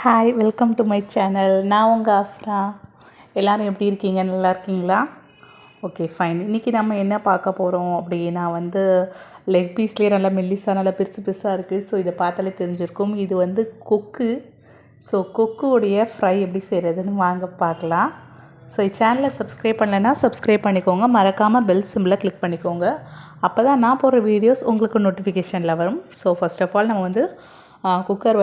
Hi, welcome to my channel. நான் உங்கள் அஃப்ரா. எல்லோரும் எப்படி இருக்கீங்க? நல்லா இருக்கீங்களா? Okay, fine. இன்றைக்கி நம்ம என்ன பார்க்க போகிறோம் அப்படின்னா லெக் பீஸ்லேயே நல்லா மெல்லிஸாக நல்லா பெருசு பெருசாக இருக்குது. ஸோ இதை பார்த்தாலே தெரிஞ்சிருக்கும். இது கொக்கு. ஸோ கொக்குடைய ஃப்ரை எப்படி செய்கிறதுன்னு வாங்க பார்க்கலாம். ஸோ சேனலை சப்ஸ்கிரைப் பண்ணலைன்னா சப்ஸ்கிரைப் பண்ணிக்கோங்க. மறக்காமல் பெல் சிம்பிளை கிளிக் பண்ணிக்கோங்க. அப்போ தான் நான் போடுற வீடியோஸ் உங்களுக்கு நோட்டிஃபிகேஷனில் வரும். ஸோ ஃபர்ஸ்ட் ஆஃப் ஆல் நம்ம குக்கர்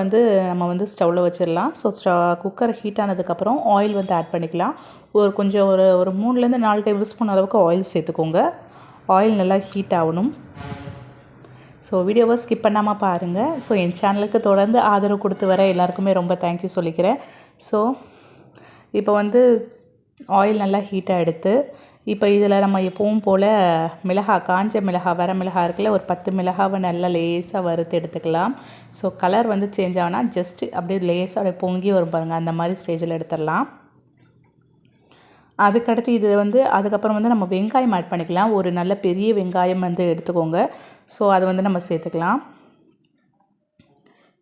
நம்ம ஸ்டவ்வில் வச்சிடலாம். ஸோ குக்கர் ஹீட் ஆனதுக்கப்புறம் ஆயில் ஆட் பண்ணிக்கலாம். ஒரு 3லேருந்து 4 டேபிள் ஸ்பூன் அளவுக்கு ஆயில் சேர்த்துக்கோங்க. ஆயில் நல்லா ஹீட் ஆகணும். ஸோ வீடியோவை ஸ்கிப் பண்ணாமல் பாருங்கள். ஸோ என் சேனலுக்கு தொடர்ந்து ஆதரவு கொடுத்து வர எல்லாருக்குமே ரொம்ப தேங்க்யூ சொல்லிக்கிறேன். ஸோ இப்போ ஆயில் நல்லா ஹீட்டாக எடுத்து இப்போ இதில் நம்ம எப்பவும் போல் காஞ்ச மிளகாய் வர மிளகாய் இருக்குல்ல, ஒரு 10 மிளகாவை நல்லா லேசாக வறுத்து எடுத்துக்கலாம். ஸோ கலர் சேஞ்ச் ஆனால் ஜஸ்ட் அப்படியே லேசாக அப்படியே பொங்கி வரும் பாருங்கள், அந்த மாதிரி ஸ்டேஜில் எடுத்துடலாம். அதுக்கடுத்து அதுக்கப்புறம் நம்ம வெங்காயம் ஆட் பண்ணிக்கலாம். ஒரு நல்ல பெரிய வெங்காயம் எடுத்துக்கோங்க. ஸோ அது நம்ம சேர்த்துக்கலாம்.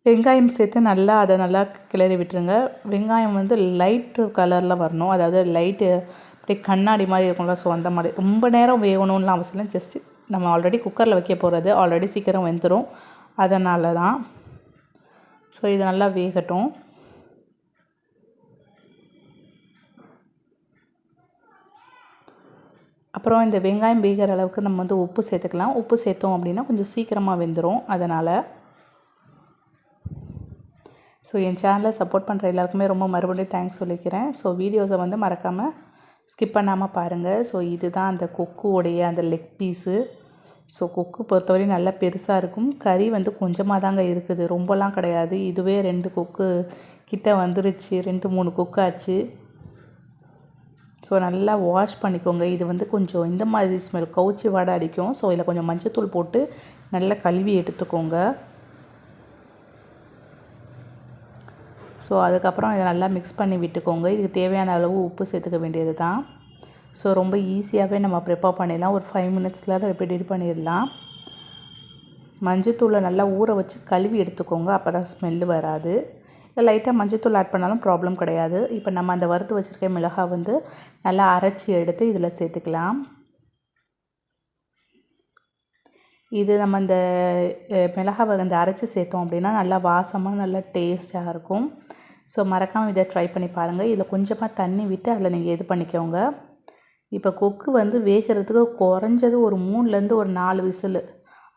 வெங்காயம் சேர்த்து அதை நல்லா கிளறி விட்டுருங்க. வெங்காயம் லைட்டு கலரில் வரணும். அதாவது லைட்டு அப்படியே கண்ணாடி மாதிரி இருக்கும்ல, ஸோ அந்த மாதிரி ரொம்ப நேரம் வேகணும்லாம் அவசியம் இல்லை. ஜஸ்ட்டு நம்ம ஆல்ரெடி குக்கரில் வைக்க போகிறது, ஆல்ரெடி சீக்கிரம் வெந்துடும், அதனால தான். ஸோ இது நல்லா வேகட்டும். அப்புறம் இந்த வெங்காயம் வேகிற அளவுக்கு நம்ம உப்பு சேர்த்துக்கலாம். உப்பு சேர்த்தோம் அப்படின்னா கொஞ்சம் சீக்கிரமாக வெந்துடும், அதனால். ஸோ என் சேனலை சப்போர்ட் பண்ணுற எல்லாருக்குமே ரொம்ப மறுபடியும் தேங்க்ஸ் சொல்லிக்கிறேன். ஸோ வீடியோஸை மறக்காமல் ஸ்கிப் பண்ணாமல் பாருங்கள். ஸோ இதுதான் அந்த கொக்குடைய அந்த லெக் பீஸு. ஸோ கொக்கு பொறுத்தவரையும் நல்லா பெருசாக இருக்கும். கறி கொஞ்சமாக தாங்க இருக்குது, ரொம்பலாம் கிடையாது. இதுவே 2 கொக்கு கிட்ட வந்துருச்சு, 2-3 கொக்கு ஆச்சு. ஸோ நல்லா வாஷ் பண்ணிக்கோங்க. இது கொஞ்சம் இந்த மாதிரி ஸ்மெல் கவுச்சி வாடை அடிக்கும். ஸோ இதில் கொஞ்சம் மஞ்சத்தூள் போட்டு நல்லா கழுவி எடுத்துக்கோங்க. ஸோ அதுக்கப்புறம் இதை நல்லா மிக்ஸ் பண்ணி விட்டுக்கோங்க. இதுக்கு தேவையான அளவு உப்பு சேர்த்துக்க வேண்டியது தான். ஸோ ரொம்ப ஈஸியாகவே நம்ம ப்ரிப்பேர் பண்ணிடலாம். ஒரு 5 மினிட்ஸில் அதை ரெடி பண்ணிடலாம். மஞ்சத்தூளை நல்லா ஊற வச்சு கழுவி எடுத்துக்கோங்க, அப்போ தான் ஸ்மெல்லு வராது. இல்லை லைட்டாக மஞ்சத்தூள் ஆட் பண்ணாலும் ப்ராப்ளம் கிடையாது. இப்போ நம்ம அந்த வறுத்து வச்சுருக்க மிளகாய் நல்லா அரைச்சி எடுத்து இதில் சேர்த்துக்கலாம். இது நம்ம இந்த மிளகாவை அரைச்சி சேர்த்தோம் அப்படின்னா நல்லா வாசமாக நல்லா டேஸ்ட்டாக இருக்கும். ஸோ மறக்காமல் இதை ட்ரை பண்ணி பாருங்கள். இதில் கொஞ்சமாக தண்ணி விட்டு அதில் நீங்கள் இது பண்ணிக்கோங்க. இப்போ கொக்கு வேகிறதுக்கு குறைஞ்சது ஒரு 3லேருந்து ஒரு 4 விசில்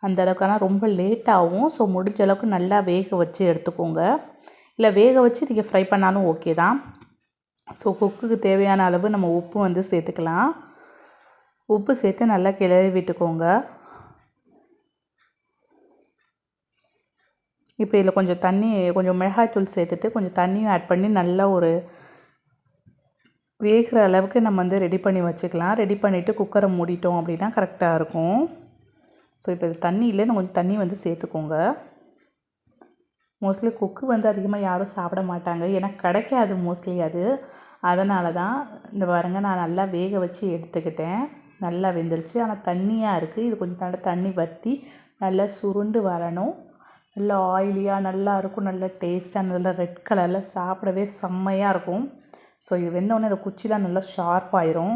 அந்த அளவுக்கு. ஆனால் ரொம்ப லேட்டாகும். ஸோ முடிஞ்ச அளவுக்கு நல்லா வேக வச்சு எடுத்துக்கோங்க. இல்லை வேக வச்சு நீங்கள் ஃப்ரை பண்ணாலும் ஓகே தான். ஸோ கொக்குக்கு தேவையான அளவு நம்ம உப்பு சேர்த்துக்கலாம். உப்பு சேர்த்து நல்லா கிளறி விட்டுக்கோங்க. இப்போ இதில் கொஞ்சம் மிளகாய்த்தூள் சேர்த்துட்டு கொஞ்சம் தண்ணியும் ஆட் பண்ணி நல்லா ஒரு வேகிற அளவுக்கு நம்ம ரெடி பண்ணி வச்சுக்கலாம். ரெடி பண்ணிவிட்டு குக்கரை மூடிட்டோம் அப்படின்னா கரெக்டாக இருக்கும். ஸோ இப்போ இது தண்ணி இல்லைன்னு கொஞ்சம் தண்ணி சேர்த்துக்கோங்க. மோஸ்ட்லி கொக்கு அதிகமாக யாரும் சாப்பிட மாட்டாங்க, ஏன்னா கிடைக்காது மோஸ்ட்லி அது. அதனால தான் இந்த பாருங்கள், நான் நல்லா வேக வச்சு எடுத்துக்கிட்டேன். நல்லா வெந்துருச்சு, ஆனால் தண்ணியாக இருக்குது. இது கொஞ்சம் நல்லா தண்ணி வற்றி நல்லா சுருண்டு வரணும். நல்லா ஆயிலியாக நல்லாயிருக்கும், நல்லா டேஸ்ட்டாக நல்லா ரெட் கலரில் சாப்பிடவே செம்மையாக இருக்கும். ஸோ இது வெந்தோடனே இந்த குச்சிலாம் நல்லா ஷார்ப்பாயிரும்.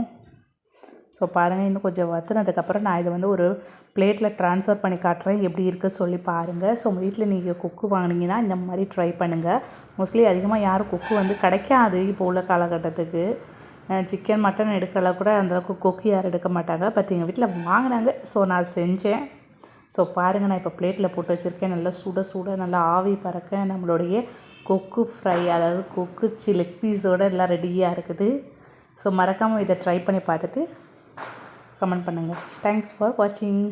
ஸோ பாருங்கள், இன்னும் கொஞ்சம் வற்றுனதுக்கப்புறம் நான் இதை ஒரு பிளேட்டில் ட்ரான்ஸ்ஃபர் பண்ணி காட்டுறேன், எப்படி இருக்குது சொல்லி பாருங்கள். ஸோ உங்கள் வீட்டில் நீங்கள் கொக்கு வாங்கினீங்கன்னா இந்த மாதிரி ட்ரை பண்ணுங்கள். மோஸ்ட்லி அதிகமாக யாரும் கொக்கு கிடைக்காது இப்போ உள்ள காலகட்டத்துக்கு. சிக்கன் மட்டன் எடுக்கிறளவு கூட அந்தளவுக்கு கொக்கு யாரும் எடுக்க மாட்டாங்க. பட் எங்கள் வீட்டில் வாங்கினாங்க, ஸோ நான் செஞ்சேன். ஸோ பாருங்கள், நான் இப்போ பிளேட்டில் போட்டு வச்சுருக்கேன். நல்லா சுட சுட நல்லா ஆவி பறக்க நம்மளுடைய கொக்கு ஃப்ரை, அதாவது கொக்கு லெக் பீஸோடு எல்லாம் ரெடியாக இருக்குது. ஸோ மறக்காமல் இதை ட்ரை பண்ணி பார்த்துட்டு கமெண்ட் பண்ணுங்கள். தேங்க்ஸ் ஃபார் வாட்சிங்.